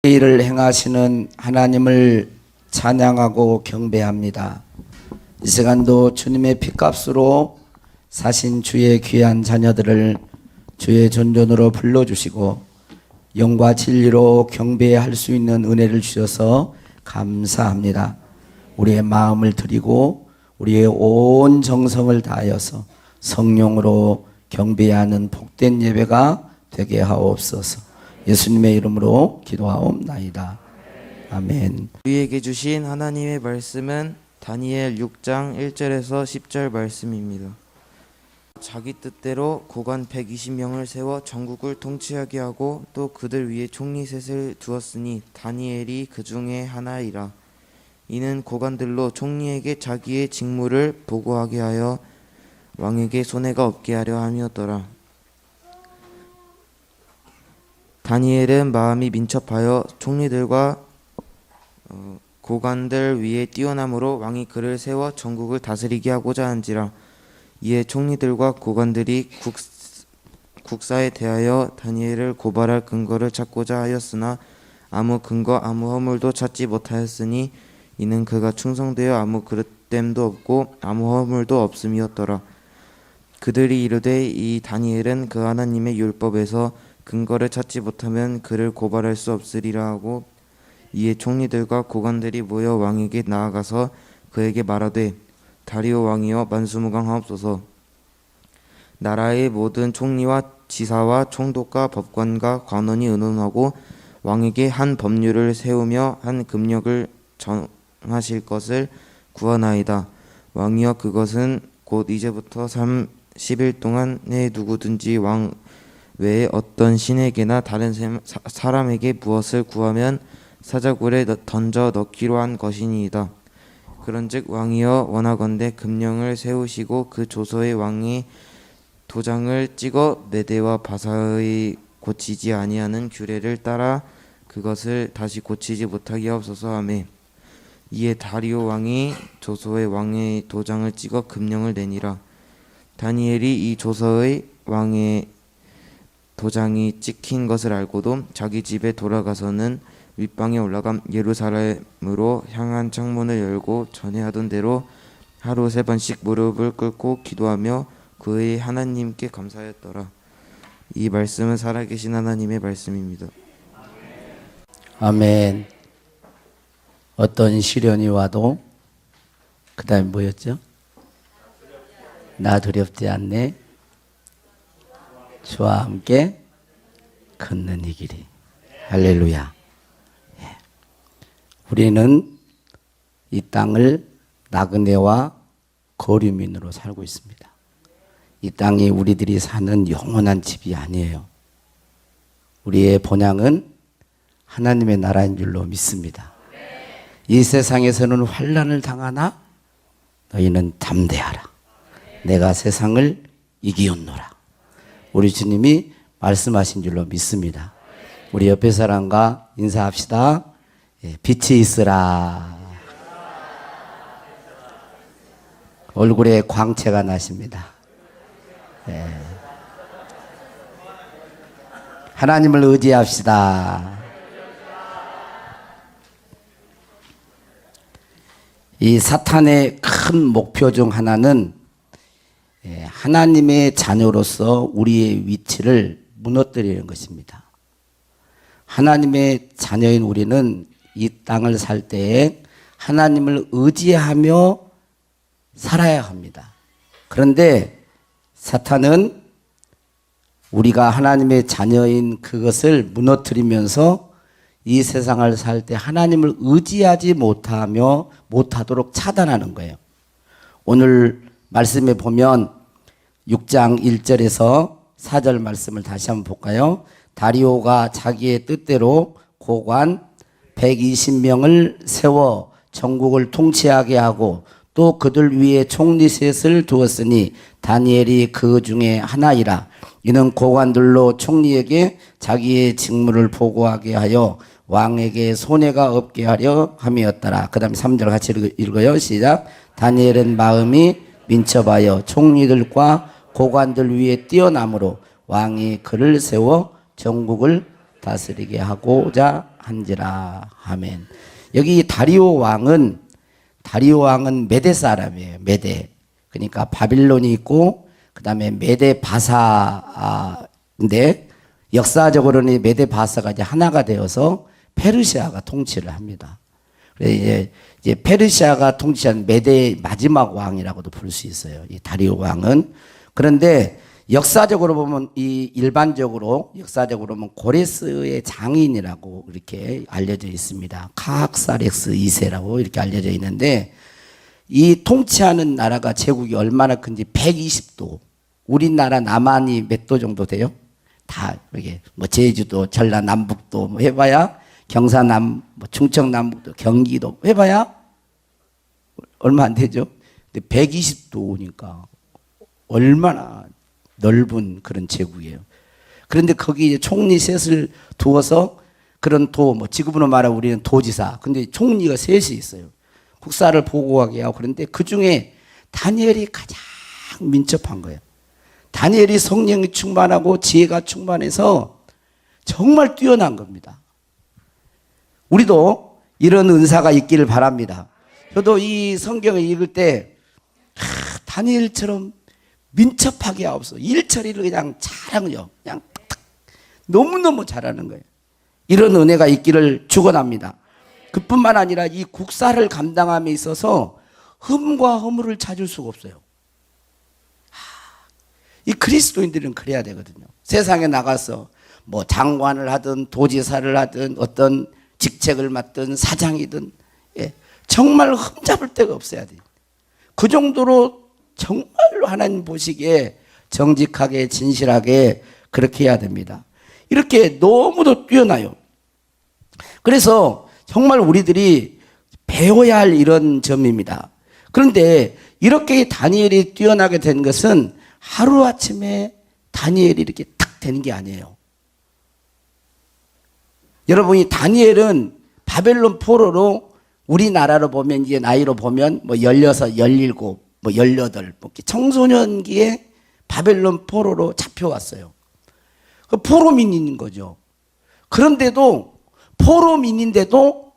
일을 행하시는 하나님을 찬양하고 경배합니다. 이 시간도 주님의 피값으로 사신 주의 귀한 자녀들을 주의 존전으로 불러주시고 영과 진리로 경배할 수 있는 은혜를 주셔서 감사합니다. 우리의 마음을 드리고 우리의 온 정성을 다하여서 성령으로 경배하는 복된 예배가 되게 하옵소서. 예수님의 이름으로 기도하옵나이다. 아멘. 우리에게 주신 하나님의 말씀은 다니엘 6장 1절에서 10절 말씀입니다. 자기 뜻대로 고관 120명을 세워 전국을 통치하게 하고 또 그들 위에 총리 셋을 두었으니 다니엘이 그 중에 하나이라. 이는 고관들로 총리에게 자기의 직무를 보고하게 하여 왕에게 손해가 없게 하려 함이었더라. 다니엘은 마음이 민첩하여 총리들과 고관들 위에 뛰어남으로 왕이 그를 세워 전국을 다스리게 하고자 한지라. 이에 총리들과 고관들이 국사에 대하여 다니엘을 고발할 근거를 찾고자 하였으나 아무 근거 아무 허물도 찾지 못하였으니 이는 그가 충성되어 아무 그릇됨도 없고 아무 허물도 없음이었더라. 그들이 이르되 이 다니엘은 그 하나님의 율법에서 근거를 찾지 못하면 그를 고발할 수 없으리라 하고, 이에 총리들과 고관들이 모여 왕에게 나아가서 그에게 말하되 다리오 왕이여 만수무강하옵소서. 나라의 모든 총리와 지사와 총독과 법관과 관원이 의논하고 왕에게 한 법률을 세우며 한 금령을 정하실 것을 구하나이다. 왕이여 그것은 곧 이제부터 30일 동안에 누구든지 왕 외에 어떤 신에게나 다른 사람에게 무엇을 구하면 사자굴에 던져 넣기로 한 것이니이다. 그런즉 왕이여 원하건대 금령을 세우시고 그 조서에 왕의 도장을 찍어 메대와 바사의 고치지 아니하는 규례를 따라 그것을 다시 고치지 못하게 하옵소서 하매, 이에 다리오 왕이 조서에 왕의 도장을 찍어 금령을 내니라. 다니엘이 이 조서의 왕의 도장이 찍힌 것을 알고도 자기 집에 돌아가서는 윗방에 올라가 예루살렘으로 향한 창문을 열고 전에 하던 대로 하루 3번씩 무릎을 꿇고 기도하며 그의 하나님께 감사하였더라. 이 말씀은 살아계신 하나님의 말씀입니다. 아멘. 어떤 시련이 와도 그 다음에 뭐였죠? 나 두렵지 않네. 주와 함께 걷는 이 길이. 할렐루야. 우리는 이 땅을 나그네와 거류민으로 살고 있습니다. 이 땅이 우리들이 사는 영원한 집이 아니에요. 우리의 본향은 하나님의 나라인 줄로 믿습니다. 이 세상에서는 환난을 당하나 너희는 담대하라. 내가 세상을 이기었노라. 우리 주님이 말씀하신 줄로 믿습니다. 우리 옆에 사람과 인사합시다. 빛이 있으라. 얼굴에 광채가 나십니다. 하나님을 의지합시다. 이 사탄의 큰 목표 중 하나는 하나님의 자녀로서 우리의 위치를 무너뜨리는 것입니다. 하나님의 자녀인 우리는 이 땅을 살 때에 하나님을 의지하며 살아야 합니다. 그런데 사탄은 우리가 하나님의 자녀인 그것을 무너뜨리면서 이 세상을 살 때 하나님을 의지하지 못하도록 차단하는 거예요. 오늘 말씀에 보면 6장 1절에서 4절 말씀을 다시 한번 볼까요? 다리오가 자기의 뜻대로 고관 120명을 세워 전국을 통치하게 하고 또 그들 위에 총리 셋을 두었으니 다니엘이 그 중에 하나이라. 이는 고관들로 총리에게 자기의 직무를 보고하게 하여 왕에게 손해가 없게 하려 함이었더라. 그 다음에 3절 같이 읽어요. 시작. 다니엘은 마음이 민첩하여 총리들과 고관들 위에 뛰어남으로 왕이 그를 세워 전국을 다스리게 하고자 한지라. 아멘. 여기 다리오 왕은 메대 사람이에요. 메대. 그러니까 바빌론이 있고 그다음에 메대 바사인데 역사적으로는 메대 바사가 이제 하나가 되어서 페르시아가 통치를 합니다. 그래서 이제 페르시아가 통치한 메대의 마지막 왕이라고도 부를 수 있어요. 이 다리오 왕은. 그런데 역사적으로 보면 일반적으로 보면 고레스의 장인이라고 이렇게 알려져 있습니다. 카악사렉스 2세라고 이렇게 알려져 있는데 이 통치하는 나라가 제국이 얼마나 큰지 120도. 우리나라 남한이 몇 도 정도 돼요? 다 이게 뭐 제주도, 전라남북도 뭐 해봐야 경사남, 뭐 충청남북도, 경기도 해봐야 얼마 안 되죠. 근데 120도니까 얼마나 넓은 그런 제국이에요. 그런데 거기 이제 총리 셋을 두어서 그런 뭐 지금으로 말하면 우리는 도지사. 근데 총리가 셋이 있어요. 국사를 보고하게 하고. 그런데 그 중에 다니엘이 가장 민첩한 거예요. 다니엘이 성령이 충만하고 지혜가 충만해서 정말 뛰어난 겁니다. 우리도 이런 은사가 있기를 바랍니다. 저도 이 성경을 읽을 때 다니엘처럼 민첩하게 하옵소서. 일처리를 그냥 잘하는요. 그냥 탁탁 너무너무 잘하는 거예요. 이런 은혜가 있기를 축원합니다. 그뿐만 아니라 이 국사를 감당함에 있어서 흠과 허물을 찾을 수가 없어요. 이 그리스도인들은 그래야 되거든요. 세상에 나가서 뭐 장관을 하든 도지사를 하든 어떤 직책을 맡든 사장이든 정말 흠잡을 데가 없어야 돼요. 그 정도로 정말로 하나님 보시기에 정직하게 진실하게 그렇게 해야 됩니다. 이렇게 너무도 뛰어나요. 그래서 정말 우리들이 배워야 할 이런 점입니다. 그런데 이렇게 다니엘이 뛰어나게 된 것은 하루아침에 다니엘이 이렇게 탁 되는 게 아니에요. 여러분이 다니엘은 바벨론 포로로 우리나라로 보면 이제 나이로 보면 뭐 16, 17, 뭐 18, 뭐 청소년기에 바벨론 포로로 잡혀왔어요. 그 포로민인 거죠. 그런데도 포로민인데도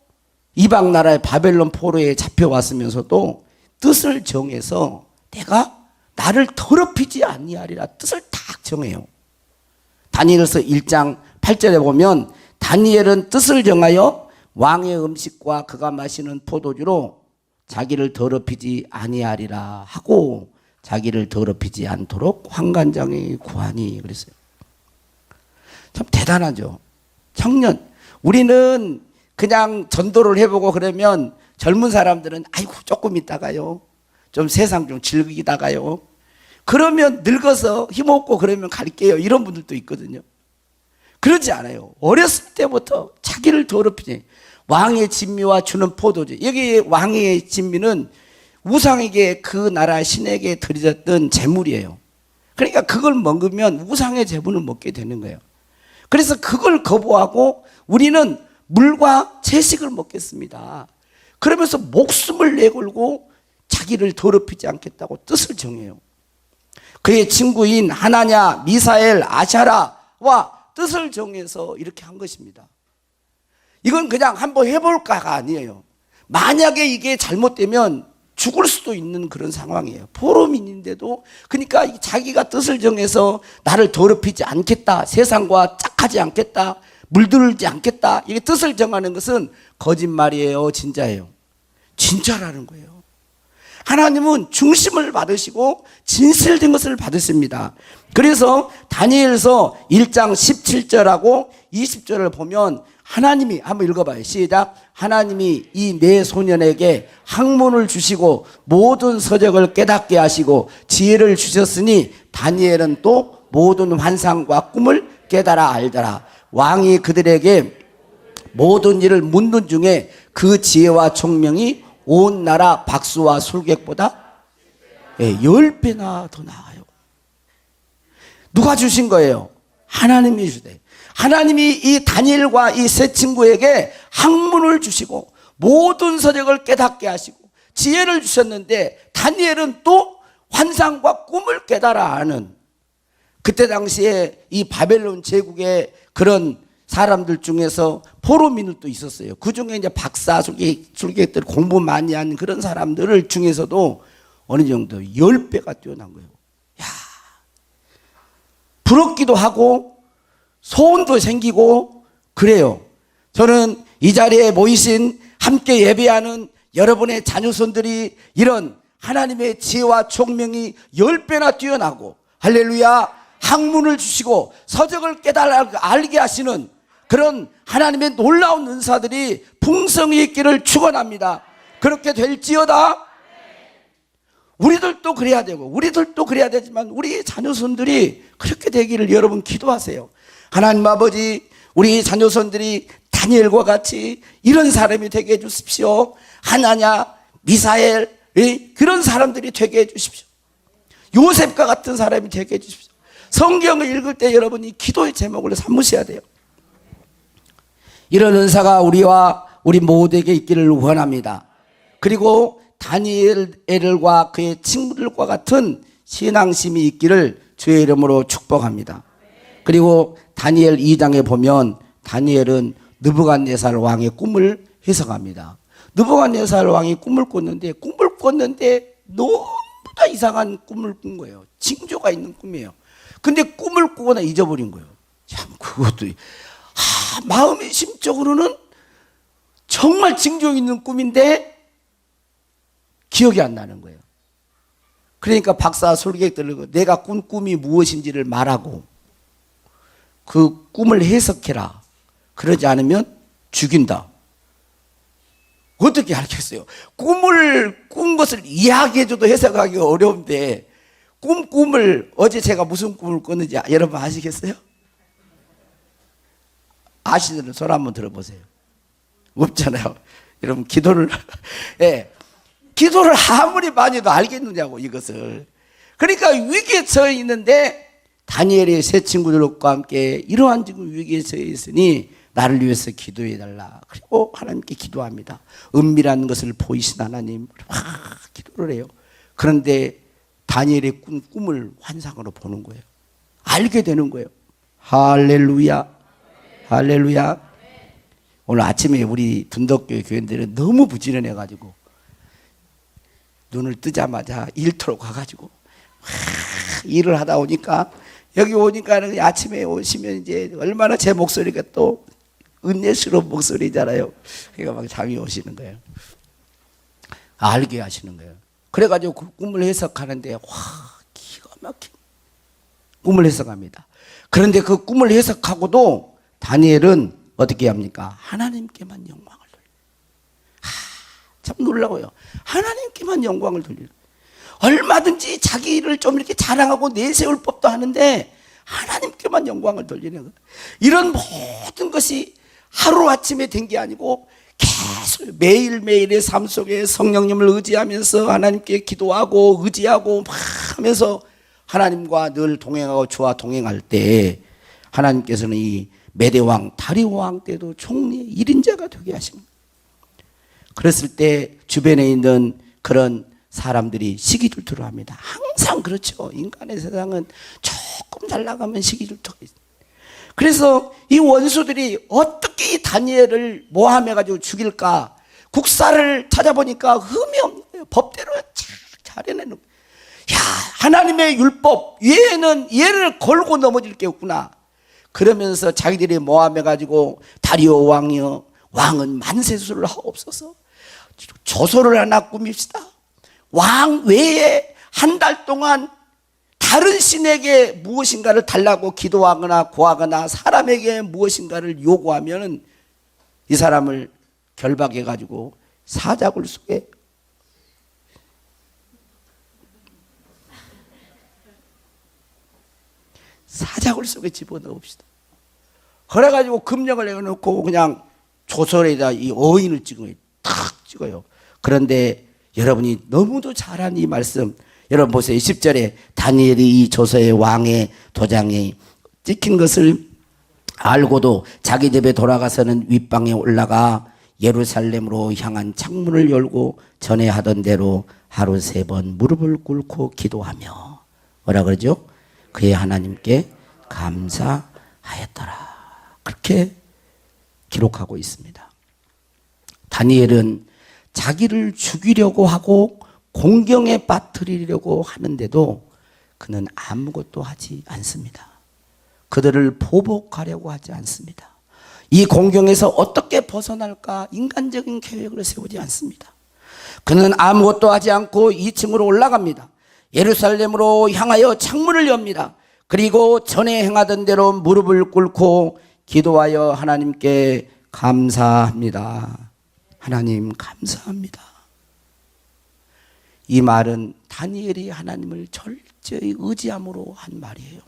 이방 나라의 바벨론 포로에 잡혀왔으면서도 뜻을 정해서 내가 나를 더럽히지 아니하리라 뜻을 딱 정해요. 다니엘서 1장 8절에 보면 다니엘은 뜻을 정하여 왕의 음식과 그가 마시는 포도주로 자기를 더럽히지 아니하리라 하고 자기를 더럽히지 않도록 환관장에 구하니 그랬어요. 참 대단하죠. 청년, 우리는 그냥 전도를 해보고 그러면 젊은 사람들은 아이고 조금 있다가요, 좀 세상 좀 즐기다가요, 그러면 늙어서 힘없고 그러면 갈게요, 이런 분들도 있거든요. 그러지 않아요. 어렸을 때부터 자기를 더럽히지. 왕의 진미와 주는 포도주. 여기 왕의 진미는 우상에게 그 나라 신에게 드려졌던 제물이에요. 그러니까 그걸 먹으면 우상의 제물을 먹게 되는 거예요. 그래서 그걸 거부하고 우리는 물과 채식을 먹겠습니다. 그러면서 목숨을 내걸고 자기를 더럽히지 않겠다고 뜻을 정해요. 그의 친구인 하나냐, 미사엘, 아샤라와 뜻을 정해서 이렇게 한 것입니다. 이건 그냥 한번 해볼까가 아니에요. 만약에 이게 잘못되면 죽을 수도 있는 그런 상황이에요. 포로민인데도 그러니까 자기가 뜻을 정해서 나를 더럽히지 않겠다, 세상과 짝하지 않겠다, 물들지 않겠다, 이게 뜻을 정하는 것은 거짓말이에요, 진짜예요? 진짜라는 거예요. 하나님은 중심을 받으시고 진실된 것을 받으십니다. 그래서 다니엘서 1장 17절하고 20절을 보면 하나님이, 한번 읽어봐요. 시작. 하나님이 이 네 소년에게 학문을 주시고 모든 서적을 깨닫게 하시고 지혜를 주셨으니 다니엘은 또 모든 환상과 꿈을 깨달아 알더라. 왕이 그들에게 모든 일을 묻는 중에 그 지혜와 총명이 온 나라 박수와 술객보다 10배나 더 나아요. 누가 주신 거예요? 하나님이 주대. 하나님이 이 다니엘과 이 세 친구에게 학문을 주시고 모든 서적을 깨닫게 하시고 지혜를 주셨는데 다니엘은 또 환상과 꿈을 깨달아 아는, 그때 당시에 이 바벨론 제국의 그런 사람들 중에서 포로민들도 있었어요. 그 중에 이제 박사 술객들 공부 많이 한 그런 사람들을 중에서도 어느 정도 10배가 뛰어난 거예요. 야, 부럽기도 하고 소원도 생기고 그래요. 저는 이 자리에 모이신 함께 예배하는 여러분의 자녀손들이 이런 하나님의 지혜와 총명이 10배나 뛰어나고 할렐루야 학문을 주시고 서적을 깨달아 알게 하시는 그런 하나님의 놀라운 은사들이 풍성히 있기를 축원합니다. 그렇게 될지어다. 우리들도 그래야 되고 우리들도 그래야 되지만 우리 자녀손들이 그렇게 되기를 여러분 기도하세요. 하나님 아버지 우리 자녀손들이 다니엘과 같이 이런 사람이 되게 해주십시오. 하나냐 미사엘 그런 사람들이 되게 해주십시오. 요셉과 같은 사람이 되게 해주십시오. 성경을 읽을 때 여러분이 기도의 제목을 삼으셔야 돼요. 이런 은사가 우리와 우리 모두에게 있기를 원합니다. 그리고 다니엘과 그의 친구들과 같은 신앙심이 있기를 주의 이름으로 축복합니다. 그리고 다니엘 2장에 보면 다니엘은 느부갓네살 왕의 꿈을 해석합니다. 느부갓네살 왕이 꿈을 꿨는데 너무나 이상한 꿈을 꾼 거예요. 징조가 있는 꿈이에요. 근데 꿈을 꾸거나 잊어버린 거예요. 참 그것도 마음의 심적으로는 정말 징조 있는 꿈인데 기억이 안 나는 거예요. 그러니까 박사 설객들은 내가 꾼 꿈이 무엇인지를 말하고 그 꿈을 해석해라. 그러지 않으면 죽인다. 어떻게 알겠어요? 꿈을 꾼 것을 이야기해줘도 해석하기가 어려운데 꿈을 어제 제가 무슨 꿈을 꿨는지 여러분 아시겠어요? 아시는 손 한번 들어보세요. 없잖아요. 여러분 기도를 기도를 아무리 많이 해도 알겠느냐고 이것을. 그러니까 위기에 처해 있는데 다니엘의 세 친구들과 함께 이러한 지금 위기에 처해 있으니 나를 위해서 기도해달라. 그리고 하나님께 기도합니다. 은밀한 것을 보이신 하나님 기도를 해요. 그런데 다니엘의 꿈을 환상으로 보는 거예요. 알게 되는 거예요. 할렐루야 할렐루야. 오늘 아침에 우리 분덕교회 교인들은 너무 부지런해가지고 눈을 뜨자마자 일터로 가가지고 일을 하다 오니까 여기 오니까 아침에 오시면 이제 얼마나 제 목소리가 또 은혜스러운 목소리잖아요. 그러니까 막 잠이 오시는 거예요. 알게 하시는 거예요. 그래가지고 그 꿈을 해석하는데 기가 막힌 꿈을 해석합니다. 그런데 그 꿈을 해석하고도 다니엘은 어떻게 합니까? 하나님께만 영광을 돌려. 참 놀라워요. 하나님께만 영광을 돌려. 얼마든지 자기 일을 좀 이렇게 자랑하고 내세울 법도 하는데 하나님께만 영광을 돌리는 거예요. 이런 모든 것이 하루아침에 된 게 아니고 계속 매일매일의 삶 속에 성령님을 의지하면서 하나님께 기도하고 의지하고 막 하면서 하나님과 늘 동행하고 주와 동행할 때 하나님께서는 이 메대왕 다리오왕 때도 총리의 1인자가 되게 하십니다. 그랬을 때 주변에 있는 그런 사람들이 시기질투를 합니다. 항상 그렇죠. 인간의 세상은 조금 잘 나가면 시기질투가 있어요. 그래서 이 원수들이 어떻게 이 다니엘을 모함해가지고 죽일까 국사를 찾아보니까 흠이 없는 거예요. 법대로 잘 해내는 거예요. 야, 하나님의 율법 얘는 얘를 걸고 넘어질 게 없구나. 그러면서 자기들이 모함해가지고 다리오 왕이여 왕은 만세수를 하옵소서. 조소를 하나 꾸밉시다. 왕 외에 한 달 동안 다른 신에게 무엇인가를 달라고 기도하거나 구하거나 사람에게 무엇인가를 요구하면 이 사람을 결박해가지고 사자굴 속에 집어넣읍시다. 그래가지고 금령을 내놓고 그냥 조선에다 이 어인을 탁 찍어요. 그런데 여러분이 너무도 잘한 이 말씀 여러분 보세요. 10절에 다니엘이 이 조서의 왕의 도장에 찍힌 것을 알고도 자기 집에 돌아가서는 윗방에 올라가 예루살렘으로 향한 창문을 열고 전에 하던 대로 하루 3번 무릎을 꿇고 기도하며 뭐라 그러죠? 그의 하나님께 감사하였더라. 그렇게 기록하고 있습니다. 다니엘은 자기를 죽이려고 하고 공경에 빠뜨리려고 하는데도 그는 아무것도 하지 않습니다. 그들을 보복하려고 하지 않습니다. 이 공경에서 어떻게 벗어날까 인간적인 계획을 세우지 않습니다. 그는 아무것도 하지 않고 2층으로 올라갑니다. 예루살렘으로 향하여 창문을 엽니다. 그리고 전에 행하던 대로 무릎을 꿇고 기도하여 하나님께 감사합니다. 하나님 감사합니다. 이 말은 다니엘이 하나님을 철저히 의지함으로 한 말이에요.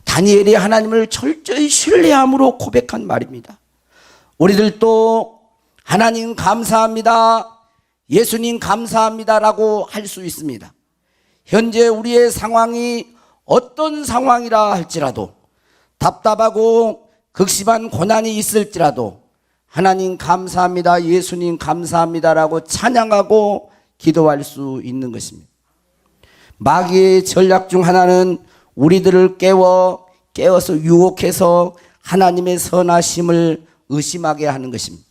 다니엘이 하나님을 철저히 신뢰함으로 고백한 말입니다. 우리들도 하나님 감사합니다, 예수님 감사합니다라고 할 수 있습니다. 현재 우리의 상황이 어떤 상황이라 할지라도, 답답하고 극심한 고난이 있을지라도 하나님 감사합니다, 예수님 감사합니다라고 찬양하고 기도할 수 있는 것입니다. 마귀의 전략 중 하나는 우리들을 깨워서 유혹해서 하나님의 선하심을 의심하게 하는 것입니다.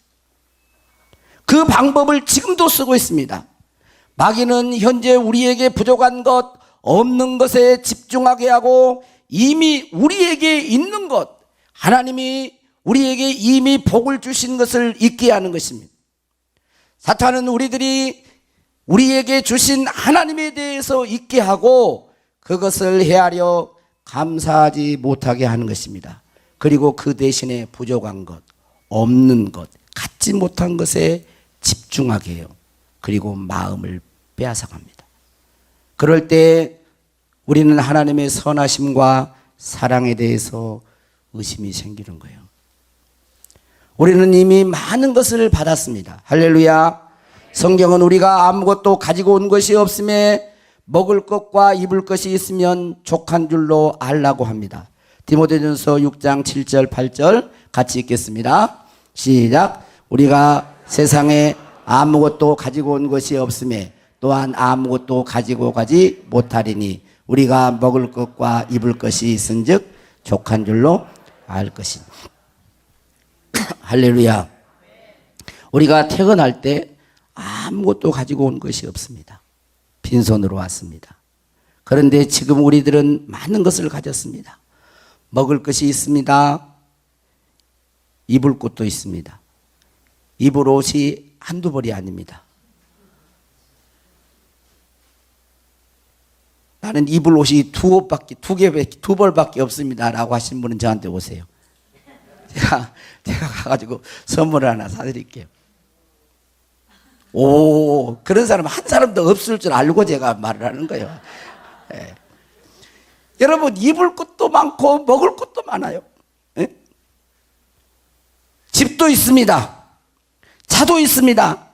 그 방법을 지금도 쓰고 있습니다. 마귀는 현재 우리에게 부족한 것, 없는 것에 집중하게 하고 이미 우리에게 있는 것, 하나님이 우리에게 이미 복을 주신 것을 잊게 하는 것입니다. 사탄은 우리에게 주신 하나님에 대해서 잊게 하고 그것을 헤아려 감사하지 못하게 하는 것입니다. 그리고 그 대신에 부족한 것, 없는 것, 갖지 못한 것에 집중하게 해요. 그리고 마음을 빼앗아갑니다. 그럴 때 우리는 하나님의 선하심과 사랑에 대해서 의심이 생기는 거예요. 우리는 이미 많은 것을 받았습니다. 할렐루야. 성경은 우리가 아무것도 가지고 온 것이 없음에 먹을 것과 입을 것이 있으면 족한 줄로 알라고 합니다. 디모데전서 6장 7절 8절 같이 읽겠습니다. 시작. 우리가 세상에 아무것도 가지고 온 것이 없음에 또한 아무것도 가지고 가지 못하리니 우리가 먹을 것과 입을 것이 있은즉 족한 줄로 알 것이니. 할렐루야. 우리가 퇴근할 때 아무것도 가지고 온 것이 없습니다. 빈손으로 왔습니다. 그런데 지금 우리들은 많은 것을 가졌습니다. 먹을 것이 있습니다. 입을 것도 있습니다. 입을 옷이 한두 벌이 아닙니다. 나는 입을 옷이 두 벌밖에 없습니다 라고 하신 분은 저한테 오세요. 제가 가가지고 선물을 하나 사드릴게요. 오, 그런 사람 한 사람도 없을 줄 알고 제가 말을 하는 거예요. 예. 여러분, 입을 것도 많고 먹을 것도 많아요. 예? 집도 있습니다. 차도 있습니다.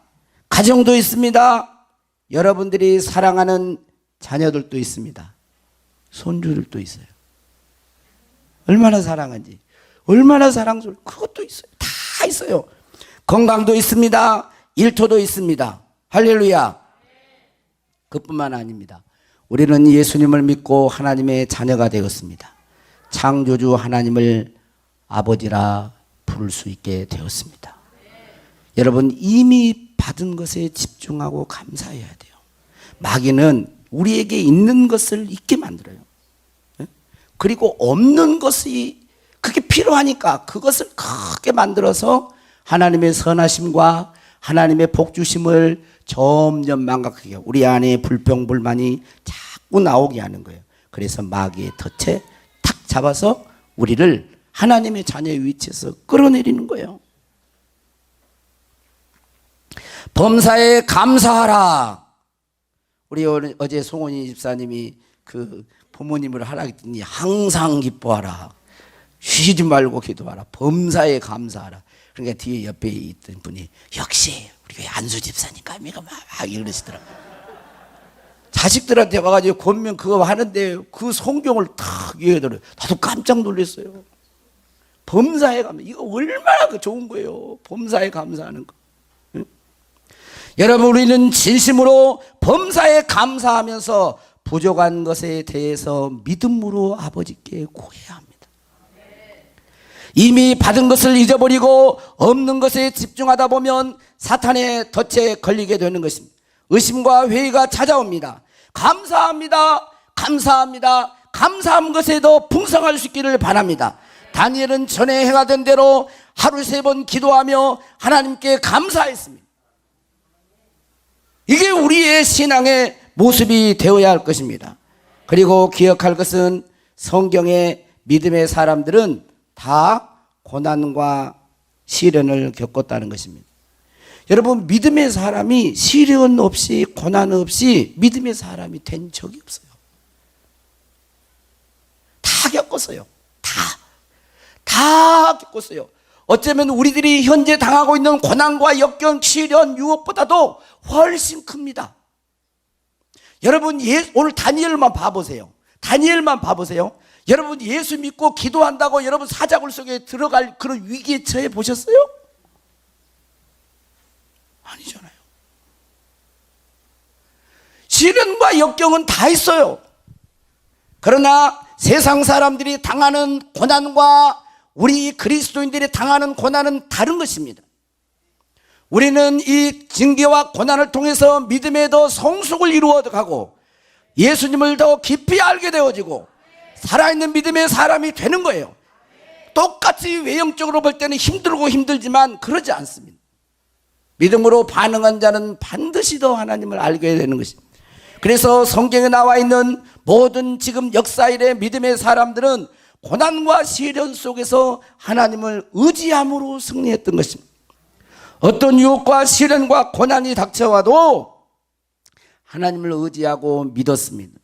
가정도 있습니다. 여러분들이 사랑하는 자녀들도 있습니다. 손주들도 있어요. 얼마나 사랑한지, 얼마나 사랑스러워, 그것도 있어요. 다 있어요. 건강도 있습니다. 일터도 있습니다. 할렐루야. 그뿐만 아닙니다. 우리는 예수님을 믿고 하나님의 자녀가 되었습니다. 창조주 하나님을 아버지라 부를 수 있게 되었습니다. 여러분, 이미 받은 것에 집중하고 감사해야 돼요. 마귀는 우리에게 있는 것을 잊게 만들어요. 그리고 없는 것이 그게 필요하니까 그것을 크게 만들어서 하나님의 선하심과 하나님의 복주심을 점점 망각하게 해요. 우리 안에 불평불만이 자꾸 나오게 하는 거예요. 그래서 마귀의 덫에 탁 잡아서 우리를 하나님의 자녀의 위치에서 끌어내리는 거예요. 범사에 감사하라. 우리 어제 송원희 집사님이 그 부모님을 하라 했더니 항상 기뻐하라. 쉬지 말고 기도하라. 범사에 감사하라. 그러니까 뒤에 옆에 있던 분이 역시 우리 왜 안수 집사니까 막 이러시더라고요. 자식들한테 와가지고 권면 그거 하는데 그 성경을 탁 얘기하더라고요. 나도 깜짝 놀랐어요. 범사에 감사. 이거 얼마나 좋은 거예요. 범사에 감사하는 거. 응? 여러분, 우리는 진심으로 범사에 감사하면서 부족한 것에 대해서 믿음으로 아버지께 구해야 합니다. 이미 받은 것을 잊어버리고 없는 것에 집중하다 보면 사탄의 덫에 걸리게 되는 것입니다. 의심과 회의가 찾아옵니다. 감사합니다. 감사합니다. 감사한 것에도 풍성할 수 있기를 바랍니다. 다니엘은 전에 해가 된 대로 하루 3번 기도하며 하나님께 감사했습니다. 이게 우리의 신앙의 모습이 되어야 할 것입니다. 그리고 기억할 것은 성경의 믿음의 사람들은 다 고난과 시련을 겪었다는 것입니다. 여러분, 믿음의 사람이 시련 없이 고난 없이 믿음의 사람이 된 적이 없어요. 다 겪었어요. 다 겪었어요. 어쩌면 우리들이 현재 당하고 있는 고난과 역경, 시련, 유혹보다도 훨씬 큽니다. 여러분, 오늘 다니엘만 봐보세요. 다니엘만 봐보세요. 여러분, 예수 믿고 기도한다고 여러분 사자굴 속에 들어갈 그런 위기에 처해 보셨어요? 아니잖아요. 시련과 역경은 다 있어요. 그러나 세상 사람들이 당하는 고난과 우리 그리스도인들이 당하는 고난은 다른 것입니다. 우리는 이 징계와 고난을 통해서 믿음에 더 성숙을 이루어가고 예수님을 더 깊이 알게 되어지고 살아있는 믿음의 사람이 되는 거예요. 똑같이 외형적으로 볼 때는 힘들고 힘들지만 그러지 않습니다. 믿음으로 반응한 자는 반드시 더 하나님을 알게 되는 것입니다. 그래서 성경에 나와 있는 모든 지금 역사일의 믿음의 사람들은 고난과 시련 속에서 하나님을 의지함으로 승리했던 것입니다. 어떤 유혹과 시련과 고난이 닥쳐와도 하나님을 의지하고 믿었습니다.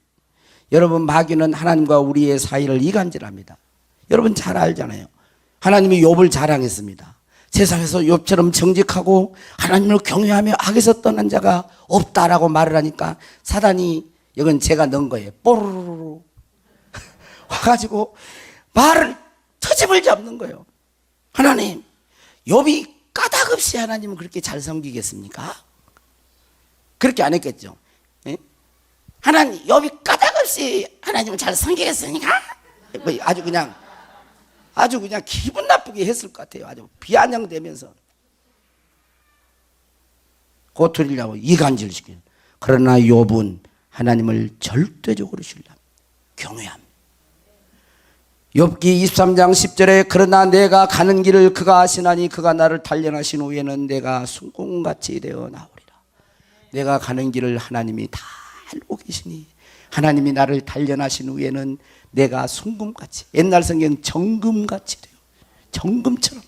여러분, 마귀는 하나님과 우리의 사이를 이간질합니다. 여러분 잘 알잖아요. 하나님이 욥을 자랑했습니다. 세상에서 욥처럼 정직하고 하나님을 경외하며 악에서 떠난 자가 없다라고 말을 하니까 사단이, 이건 제가 넣은 거예요, 뽀르르르 와가지고 말을 터집을 잡는 거예요. 하나님, 욥이 까닭없이 하나님은 그렇게 잘 섬기겠습니까? 그렇게 안 했겠죠. 예? 하나님, 욥이 까닭없이 하나님을 잘 섬기겠습니까? 아주 그냥 기분 나쁘게 했을 것 같아요. 아주 비아냥대면서 고투리려고 이간질시키는. 그러나 욥은 하나님을 절대적으로 신뢰합니다. 경외합니다. 욥기 23장 10절에 그러나 내가 가는 길을 그가 아시나니 그가 나를 단련하신 후에는 내가 순금같이 되어 나오리라. 내가 가는 길을 하나님이 다 알고 계시니 하나님이 나를 단련하신 후에는 내가 순금같이, 옛날 성경 정금같이 돼요. 정금처럼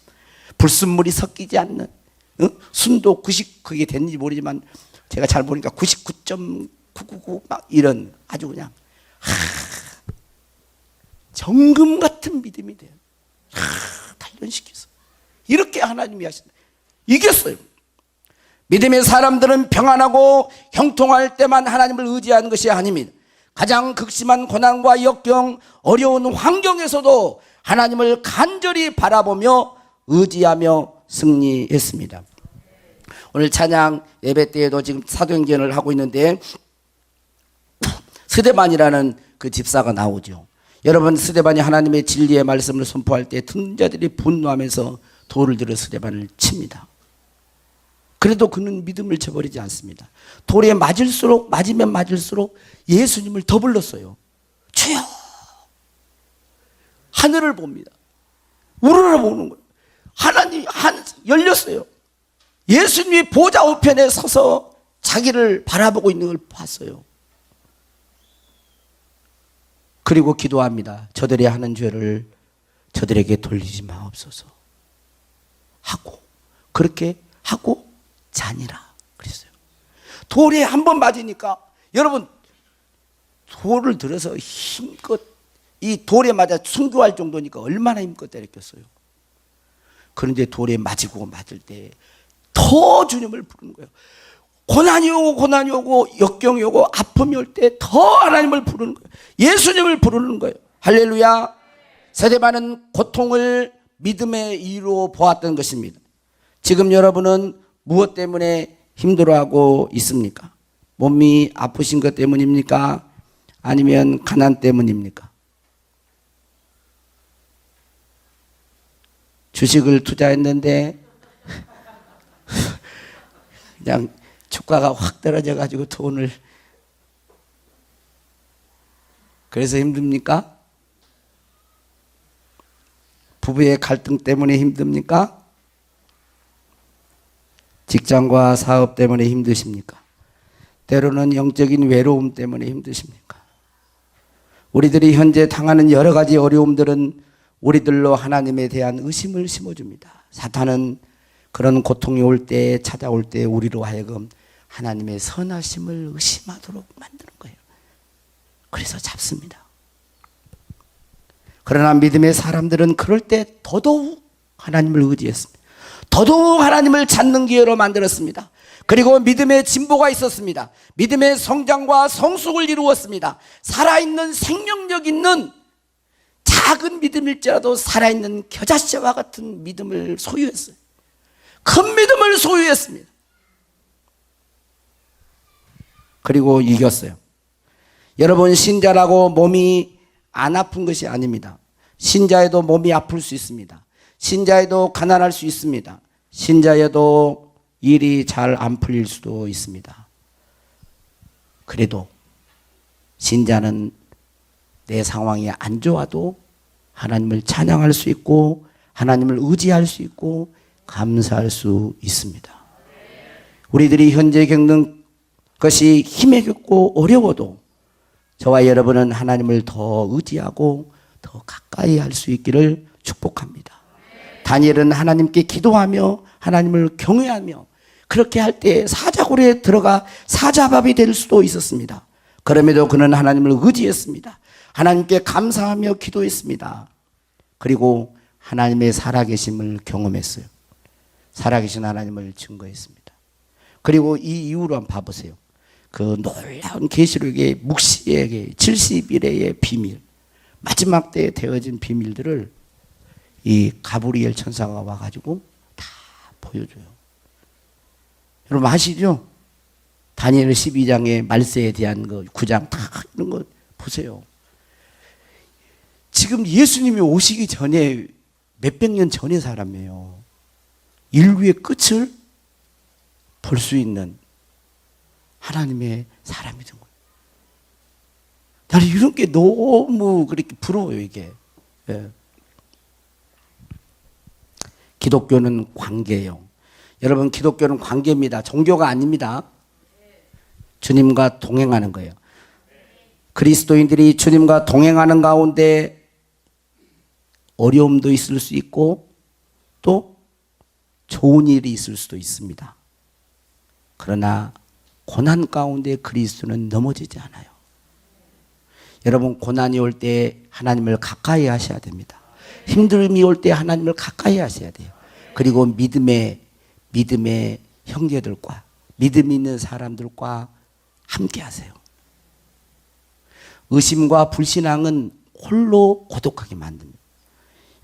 불순물이 섞이지 않는, 순도 90, 그게 됐는지 모르지만 제가 잘 보니까 99.999 막 이런 아주 그냥 정금 같은 믿음이 돼요. 단련시켜서 이렇게 하나님이 하신다. 이겼어요. 믿음의 사람들은 평안하고 형통할 때만 하나님을 의지하는 것이 아닙니다. 가장 극심한 고난과 역경, 어려운 환경에서도 하나님을 간절히 바라보며 의지하며 승리했습니다. 오늘 찬양 예배 때에도 지금 사도행전을 하고 있는데 스데반이라는 그 집사가 나오죠. 여러분, 스데반이 하나님의 진리의 말씀을 선포할 때 듣는 자들이 분노하면서 돌을 들어 스데반을 칩니다. 그래도 그는 믿음을 저버리지 않습니다. 돌에 맞으면 맞을수록 예수님을 더 불렀어요. 주여! 하늘을 봅니다. 우러러보는 거예요. 하나님 열렸어요. 예수님이 보좌 우편에 서서 자기를 바라보고 있는 걸 봤어요. 그리고 기도합니다. 저들이 하는 죄를 저들에게 돌리지 마옵소서 하고, 그렇게 하고 자니라 그랬어요. 돌에 한 번 맞으니까, 여러분, 돌을 들어서 힘껏 이 돌에 맞아 순교할 정도니까 얼마나 힘껏 때렸겠어요. 그런데 돌에 맞을 때 더 주님을 부르는 거예요. 고난이 오고 역경이 오고 아픔이 올 때 더 하나님을 부르는 거예요. 예수님을 부르는 거예요. 할렐루야. 스데반은 고통을 믿음의 이유로 보았던 것입니다. 지금 여러분은 무엇 때문에 힘들어하고 있습니까? 몸이 아프신 것 때문입니까? 아니면 가난 때문입니까? 주식을 투자했는데 그냥 주가가 확 떨어져 가지고 돈을. 그래서 힘듭니까? 부부의 갈등 때문에 힘듭니까? 직장과 사업 때문에 힘드십니까? 때로는 영적인 외로움 때문에 힘드십니까? 우리들이 현재 당하는 여러 가지 어려움들은 우리들로 하나님에 대한 의심을 심어줍니다. 사탄은 그런 고통이 올 때, 찾아올 때 우리로 하여금 하나님의 선하심을 의심하도록 만드는 거예요. 그래서 잡습니다. 그러나 믿음의 사람들은 그럴 때 더더욱 하나님을 의지했습니다. 더더욱 하나님을 찾는 기회로 만들었습니다. 그리고 믿음의 진보가 있었습니다. 믿음의 성장과 성숙을 이루었습니다. 살아있는 생명력 있는 작은 믿음일지라도 살아있는 겨자씨와 같은 믿음을 소유했어요. 큰 믿음을 소유했습니다. 그리고 이겼어요. 여러분, 신자라고 몸이 안 아픈 것이 아닙니다. 신자에도 몸이 아플 수 있습니다. 신자에도 가난할 수 있습니다. 신자에도 일이 잘 안 풀릴 수도 있습니다. 그래도 신자는 내 상황이 안 좋아도 하나님을 찬양할 수 있고 하나님을 의지할 수 있고 감사할 수 있습니다. 우리들이 현재 겪는 것이 힘겹고 어려워도 저와 여러분은 하나님을 더 의지하고 더 가까이 할 수 있기를 축복합니다. 다니엘은 하나님께 기도하며 하나님을 경외하며 그렇게 할 때 사자굴에 들어가 사자밥이 될 수도 있었습니다. 그럼에도 그는 하나님을 의지했습니다. 하나님께 감사하며 기도했습니다. 그리고 하나님의 살아계심을 경험했어요. 살아계신 하나님을 증거했습니다. 그리고 이 이후로 한번 봐보세요. 그 놀라운 계시록의 묵시에게 70일의 비밀, 마지막 때에 되어진 비밀들을 이 가브리엘 천사가 와가지고 다 보여줘요. 여러분 아시죠? 다니엘 12장의 말세에 대한 거 9장 다 이런 거 보세요. 지금 예수님이 오시기 전에 몇백 년 전의 사람이에요. 인류의 끝을 볼 수 있는 하나님의 사람이 된 거예요. 나는 이런 게 너무 그렇게 부러워요, 이게. 예. 기독교는 관계예요. 여러분, 기독교는 관계입니다. 종교가 아닙니다. 주님과 동행하는 거예요. 그리스도인들이 주님과 동행하는 가운데 어려움도 있을 수 있고 또 좋은 일이 있을 수도 있습니다. 그러나 고난 가운데 그리스도는 넘어지지 않아요. 여러분, 고난이 올 때 하나님을 가까이 하셔야 됩니다. 힘듦이 올 때 하나님을 가까이 하셔야 돼요. 그리고 믿음의 형제들과 믿음 있는 사람들과 함께 하세요. 의심과 불신앙은 홀로 고독하게 만듭니다.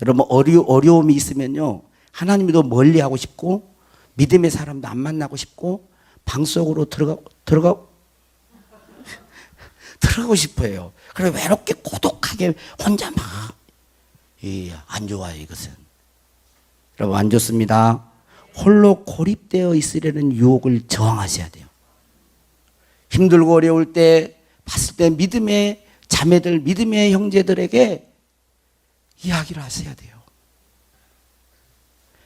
여러분, 어려움이 있으면요, 하나님도 멀리하고 싶고 믿음의 사람도 안 만나고 싶고 방 속으로 들어가고 싶어요. 그래서 외롭게 고독하게 혼자 막 안 좋아요. 이것은 여러분, 안 좋습니다. 홀로 고립되어 있으려는 유혹을 저항하셔야 돼요. 힘들고 어려울 때 봤을 때 믿음의 자매들, 믿음의 형제들에게 이야기를 하셔야 돼요.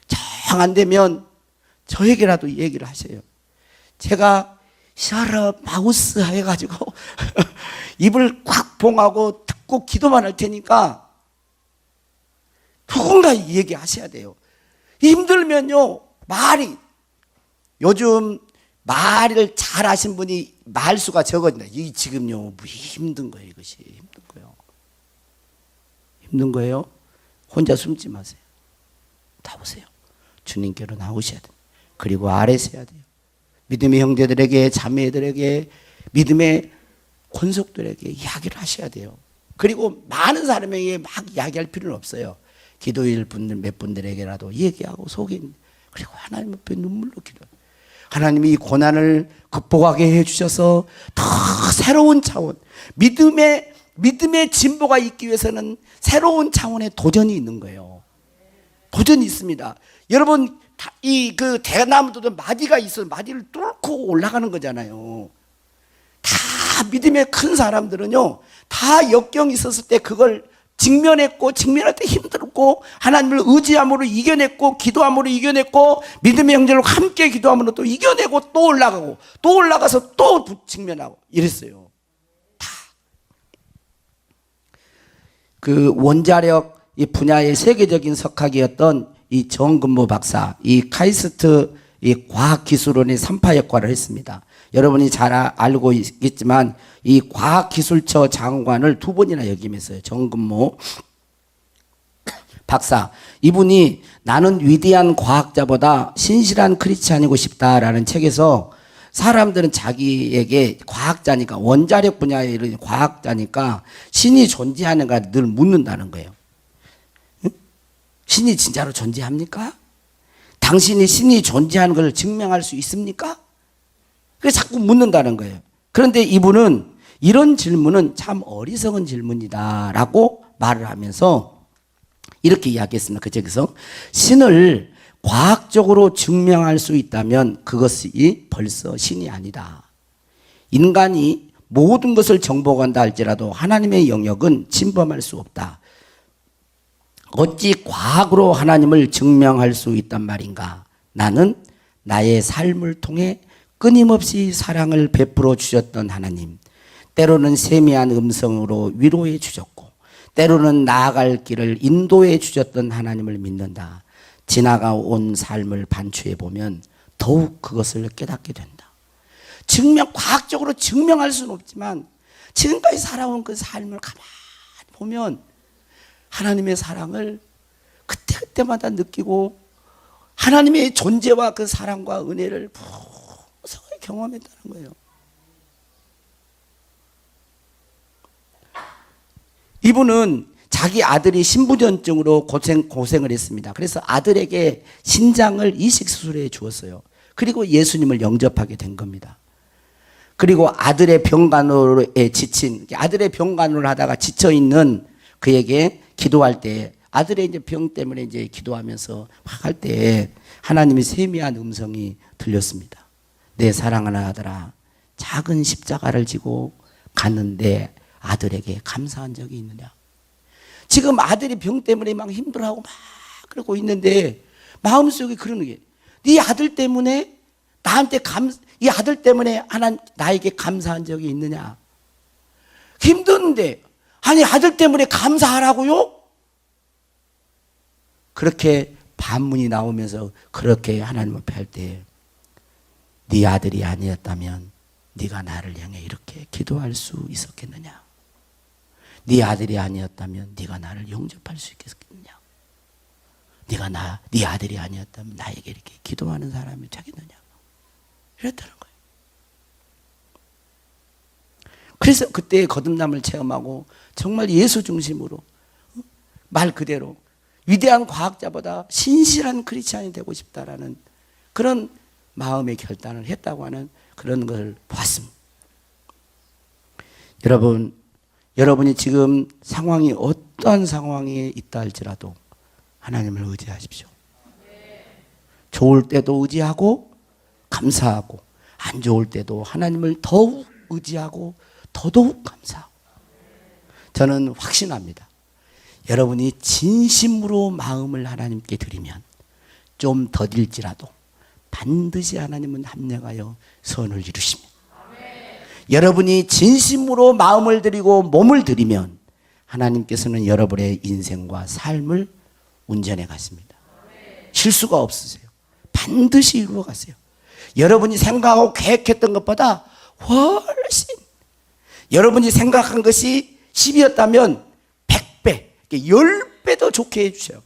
정 안 되면 저에게라도 얘기를 하세요. 제가 샤라 마우스 해가지고 입을 꽉 봉하고 듣고 기도만 할 테니까 누군가 얘기하셔야 돼요. 힘들면요, 요즘 말을 잘 하신 분이 말수가 적어진다. 이 지금요, 힘든 거예요. 이것이 힘든 거예요. 힘든 거예요. 혼자 숨지 마세요. 나오세요. 주님께로 나오셔야 돼요. 그리고 아래서야 돼요. 믿음의 형제들에게, 자매들에게, 믿음의 권속들에게 이야기를 하셔야 돼요. 그리고 많은 사람에게 막 이야기할 필요는 없어요. 기도일 분들 몇 분들에게라도 얘기하고 속인, 그리고 하나님 앞에 눈물로 기도해요. 하나님이 이 고난을 극복하게 해주셔서 더 새로운 차원, 믿음의 진보가 있기 위해서는 새로운 차원의 도전이 있는 거예요. 도전이 있습니다. 여러분, 이 그 대나무도 마디가 있어서 마디를 뚫고 올라가는 거잖아요. 다 믿음의 큰 사람들은요, 다 역경이 있었을 때 그걸 직면했고, 직면할 때 힘들었고, 하나님을 의지함으로 이겨냈고, 기도함으로 이겨냈고, 믿음의 형제들과 함께 기도함으로 또 이겨내고, 또 올라가고, 또 올라가서 또 직면하고 이랬어요. 다. 그 원자력 이 분야의 세계적인 석학이었던 이 정근모 박사, 이 카이스트 이 과학기술원의 3파 역할을 했습니다. 여러분이 잘 알고 있겠지만 이 과학기술처 장관을 2번이나 역임했어요. 정근모 박사. 이분이 나는 위대한 과학자보다 신실한 크리스찬이고 싶다라는 책에서 사람들은 자기에게 과학자니까, 원자력 분야의 이런 과학자니까 신이 존재하는가 늘 묻는다는 거예요. 응? 신이 진짜로 존재합니까? 당신이 신이 존재하는 걸 증명할 수 있습니까? 그래서 자꾸 묻는다는 거예요. 그런데 이분은 이런 질문은 참 어리석은 질문이다라고 말을 하면서 이렇게 이야기했습니다. 그 책에서 신을 과학적으로 증명할 수 있다면 그것이 벌써 신이 아니다. 인간이 모든 것을 정복한다 할지라도 하나님의 영역은 침범할 수 없다. 어찌 과학으로 하나님을 증명할 수 있단 말인가? 나는 나의 삶을 통해 끊임없이 사랑을 베풀어 주셨던 하나님, 때로는 세미한 음성으로 위로해 주셨고, 때로는 나아갈 길을 인도해 주셨던 하나님을 믿는다. 지나가온 삶을 반추해 보면 더욱 그것을 깨닫게 된다. 과학적으로 증명할 수는 없지만 지금까지 살아온 그 삶을 가만히 보면 하나님의 사랑을 그때그때마다 느끼고 하나님의 존재와 그 사랑과 은혜를 무서워히 경험했다는 거예요. 이분은 자기 아들이 신부전증으로 고생을 했습니다. 그래서 아들에게 신장을 이식 수술해 주었어요. 그리고 예수님을 영접하게 된 겁니다. 그리고 아들의 병간호에 지친, 아들의 병간호를 하다가 지쳐있는 그에게 기도할 때, 아들의 이제 병 때문에 이제 기도하면서 막 할 때 하나님의 세미한 음성이 들렸습니다. 내 사랑하는 아들아, 작은 십자가를 지고 갔는데 아들에게 감사한 적이 있느냐? 지금 아들이 병 때문에 막 힘들어하고 막 그러고 있는데 마음속에 그러는 게, 네 아들 때문에 나한테 이 아들 때문에 나에게 감사한 적이 있느냐? 힘드는데 아니 아들 때문에 감사하라고요? 그렇게 반문이 나오면서 그렇게 하나님 앞에 할 때, 네 아들이 아니었다면 네가 나를 향해 이렇게 기도할 수 있었겠느냐? 네 아들이 아니었다면 네가 나를 영접할 수 있겠느냐? 네 아들이 아니었다면 나에게 이렇게 기도하는 사람이 되겠느냐? 이랬다는 거예요. 그래서 그때 거듭남을 체험하고 정말 예수 중심으로 말 그대로 위대한 과학자보다 신실한 크리스찬이 되고 싶다라는 그런 마음의 결단을 했다고 하는 그런 걸 보았습니다. 여러분이 지금 상황이 어떤 상황에 있다 할지라도 하나님을 의지하십시오. 좋을 때도 의지하고 감사하고, 안 좋을 때도 하나님을 더욱 의지하고 더더욱 감사하고. 저는 확신합니다. 여러분이 진심으로 마음을 하나님께 드리면 좀 더딜지라도 반드시 하나님은 합력하여 선을 이루십니다. 여러분이 진심으로 마음을 드리고 몸을 드리면 하나님께서는 여러분의 인생과 삶을 운전해 가십니다. 실수가 없으세요. 반드시 이루어 가세요. 여러분이 생각하고 계획했던 것보다 훨씬, 여러분이 생각한 것이 10이었다면 100배, 10배 더 좋게 해주세요.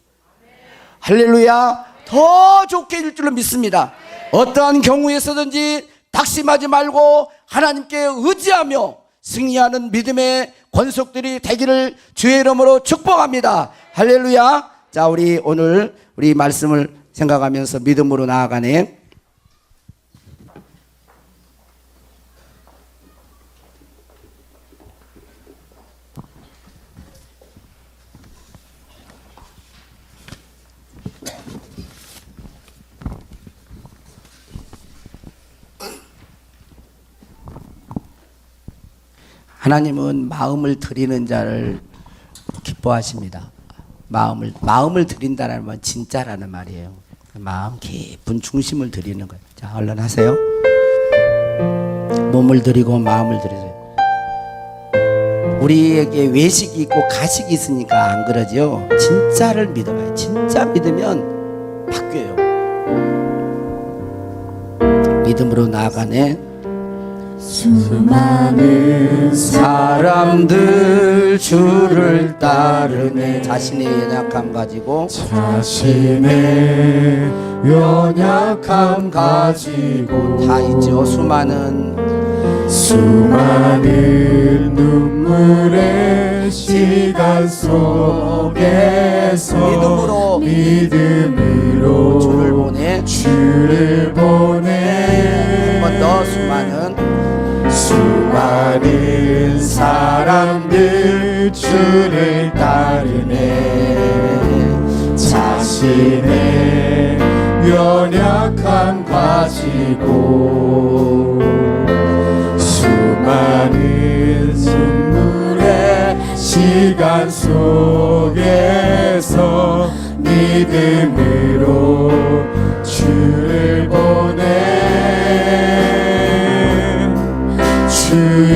할렐루야. 더 좋게 해줄 줄로 믿습니다. 어떠한 경우에서든지 낙심하지 말고 하나님께 의지하며 승리하는 믿음의 권속들이 되기를 주의 이름으로 축복합니다. 할렐루야. 자, 우리 오늘 우리 말씀을 생각하면서 믿음으로 나아가네. 하나님은 마음을 드리는 자를 기뻐하십니다. 마음을 드린다는 건 진짜라는 말이에요. 마음 깊은 중심을 드리는 거예요. 자, 얼른 하세요. 몸을 드리고 마음을 드리세요. 우리에게 외식이 있고 가식이 있으니까 안 그러죠. 진짜를 믿어봐요. 진짜 믿으면 바뀌어요. 믿음으로 나아가네. 수많은 사람들 주를 따르네. 자신의 연약함 가지고 자신의 연약함 가지고 다 있죠. 수많은 눈물의 시간 속에서 믿음으로 주를 보내. 한 번 더. 수많은 사람들 주를 따르네. 자신의 연약함 가지고 수많은 눈물의 시간 속에서 믿음으로 주를 보내. 주의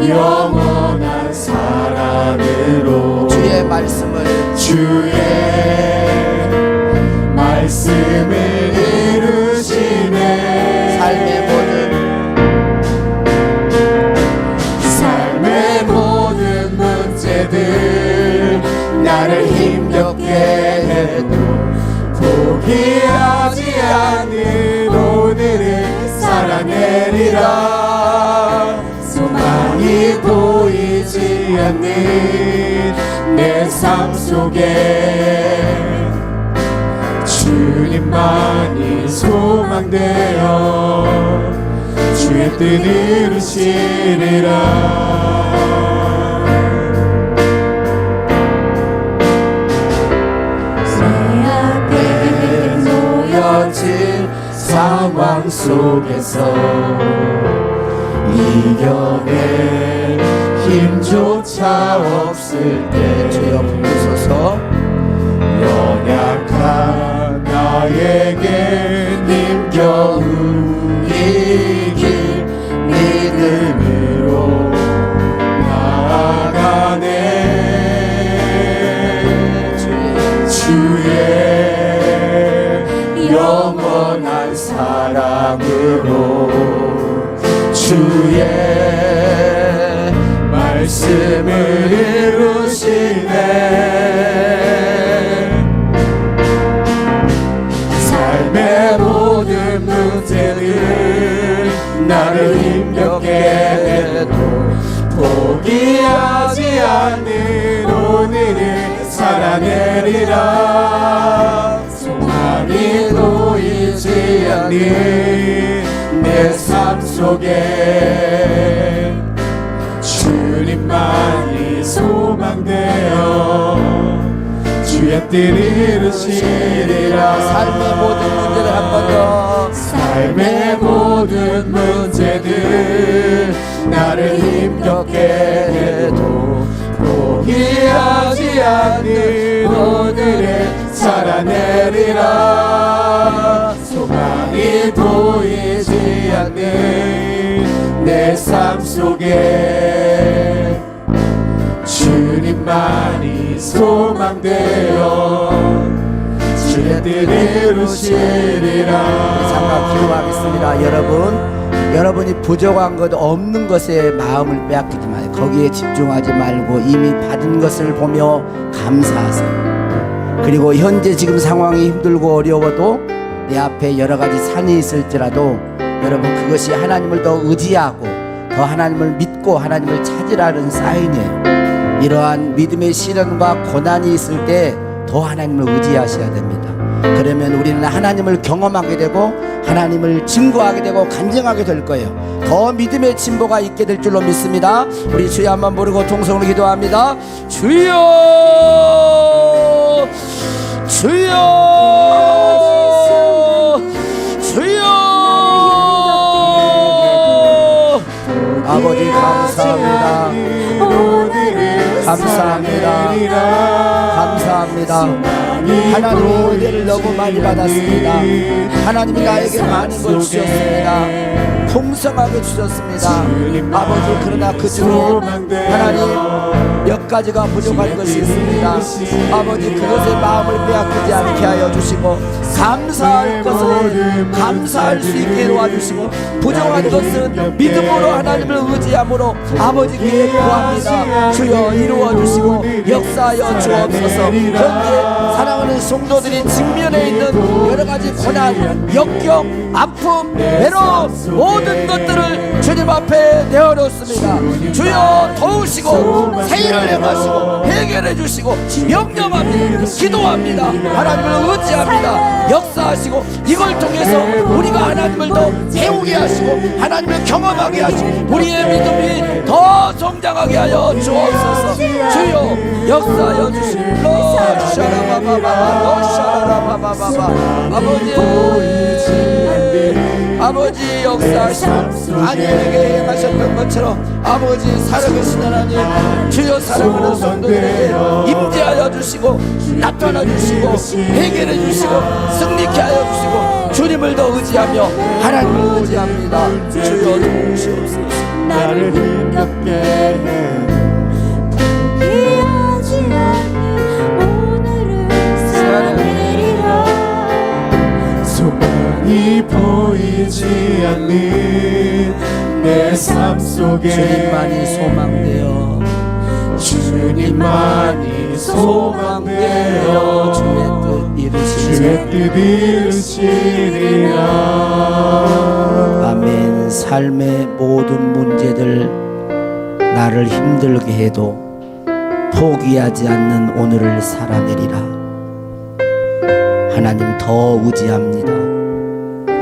영원한 사랑으로 주의 말씀을 이루시네. 삶의 모든 문제들 나를 힘겹게 해도 포기하지 않는 오늘을 살아내리라. 소망이 보이지 않는 내 삶 속에 주님만이 소망되어 주의 뜻 이루시리라. 놓여진 상황 속에서 이겨낼 힘조차 없을 때 주여 부르소서. 연약한 나에게 힘겨운 이길 믿음으로 나아가네. 주의 영원한 사랑으로 주의 말씀을 이루시네. 삶의 모든 문제들 나를 힘겹게 해도 포기하지 않는 오늘을 살아내리라. 소망이 보이지 않는 내 삶 속에 주님만이 소망되어 주의 뜻 이루시리라. 삶의 모든 문제를 한 번 더. 삶의 모든 문제들 나를 힘겹게 해도 포기하지 않는 오늘을 살아내리라. 소망이 보이지 않는 내 삶 속에 주님만이 소망되어 주의 뜻 이루시리라. 잠깐 기도하겠습니다. 여러분이 부족한 것 없는 것에 마음을 빼앗기지 마세요. 거기에 집중하지 말고 이미 받은 것을 보며 감사하세요. 그리고 현재 지금 상황이 힘들고 어려워도 내 앞에 여러 가지 산이 있을지라도 여러분 그것이 하나님을 더 의지하고 더 하나님을 믿고 하나님을 찾으라는 사인이에요. 이러한 믿음의 시련과 고난이 있을 때 더 하나님을 의지하셔야 됩니다. 그러면 우리는 하나님을 경험하게 되고 하나님을 증거하게 되고 간증하게 될 거예요. 더 믿음의 진보가 있게 될 줄로 믿습니다. 우리 주여 한번 부르고 통성으로 기도합니다. 주여 주여 주여. 아버지 받았습니다. 하나님의 은혜를 너무 많이 받았습니다. 하나님이 나에게 많은 걸 주셨습니다. 풍성하게 주셨습니다. 아버지, 그러나 그 중에 하나님 몇 가지가 부족한 것이 있습니다. 아버지, 그것에 마음을 빼앗기지 않게 하여 주시고 감사할 것을 감사할 수 있게 도와주시고 부족한 것은 믿음으로 하나님을 의지함으로 아버지께 구합니다. 주여 이루어 주시고 역사하여 주옵소서. 현재 사랑하는 성도들이 직면해 있는 여러 가지 고난, 역경, 아픔, 외로움 모든 것들을 주님 앞에 내어놓습니다. 주여 도우시고 세일을 행하시고 해결해 주시고 명령합니다. 기도합니다. 하나님을 의지합니다. 역사하시고 이걸 통해서 우리가 하나님을 더 배우게 하시고 하나님을 경험하게 하시고 우리의 믿음이 더 성장하게 하여 주옵소서. 주여 역사하여 주시고 아버지 역사하시고 다니엘에게 행하셨던 것처럼 아버지 살아계신 하나님 주여 사랑하는 성도들에게 임재하여 주시고 나타나 주시고 해결해 주시고 승리케 하여 주시고 주님을 더 의지하며 하나님을 의지합니다. 주여 도우시옵소서. 나를 힘겹게 해 포기하지 않는 오늘을 살아내리라. 소망이 보이지 않는 내 삶 속에 주님만이 소망되어 주님만이 소망되어 주의 뜻 주의 뜻 이루시리라. 아멘. 삶의 모든 문제들 나를 힘들게 해도 포기하지 않는 오늘을 살아내리라. 하나님 더 의지합니다.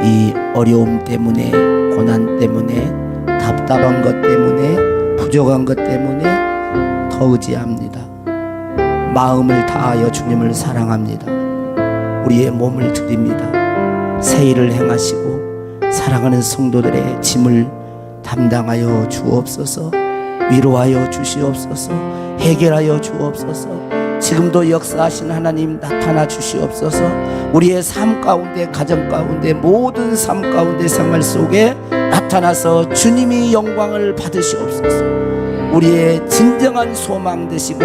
이 어려움 때문에 고난 때문에 답답한 것 때문에 부족한 것 때문에 더 의지합니다. 마음을 다하여 주님을 사랑합니다. 우리의 몸을 드립니다. 세일을 행하시고 사랑하는 성도들의 짐을 담당하여 주옵소서. 위로하여 주시옵소서. 해결하여 주옵소서. 지금도 역사하신 하나님 나타나 주시옵소서. 우리의 삶 가운데 가정 가운데 모든 삶 가운데 생활 속에 나타나서 주님이 영광을 받으시옵소서. 우리의 진정한 소망 되시고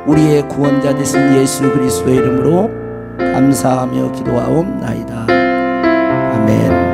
우리의 구원자 되신 예수 그리스도의 이름으로 감사하며 기도하옵나이다. 아멘.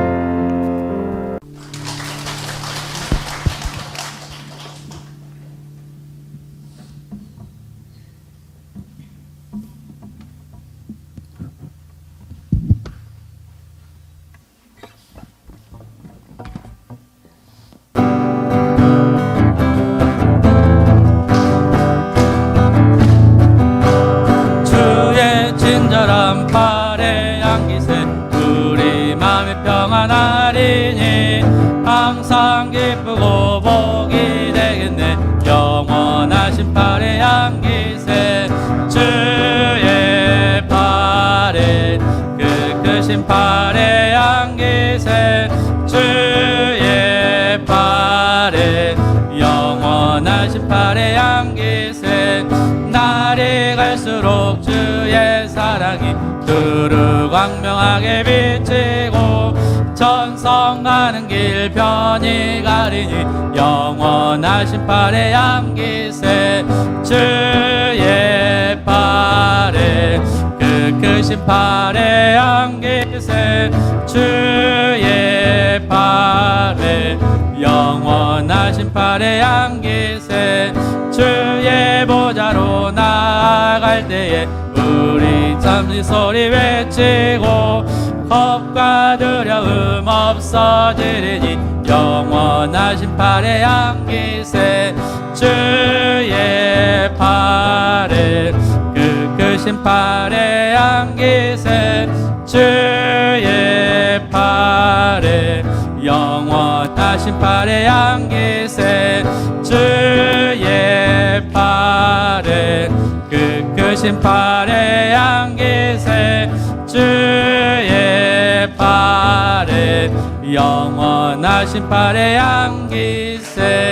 주의 친절한 팔에 안기세 우리 마음이 평안하리니 항상 기쁘고 복이 되겠네. 영원하신 팔에 안기세 주의 팔에 그 크신 팔에 안기세 주의 팔에 영원하신 팔에 안기세. 날이 갈수록 주의 사랑이 두루 광명하게 비치고 천성 가는 길 편히 가리니 영원하신 팔에 안기세 주의 팔에 그 크신 팔에 안기세 주의 팔에 영원하신 팔에 안기세. 주의 보좌로 나아갈 때에 우리 잠시 소리 외치고 겁과 두려움 없어지리니 영원하신 팔에 안기세 주의 팔에 그 크신 팔에 안기세 주의 팔에 영원하신 팔에 안기세 주의 팔에 그 크신 팔에 안기세 주의 팔에 영원하신 팔에 안기세.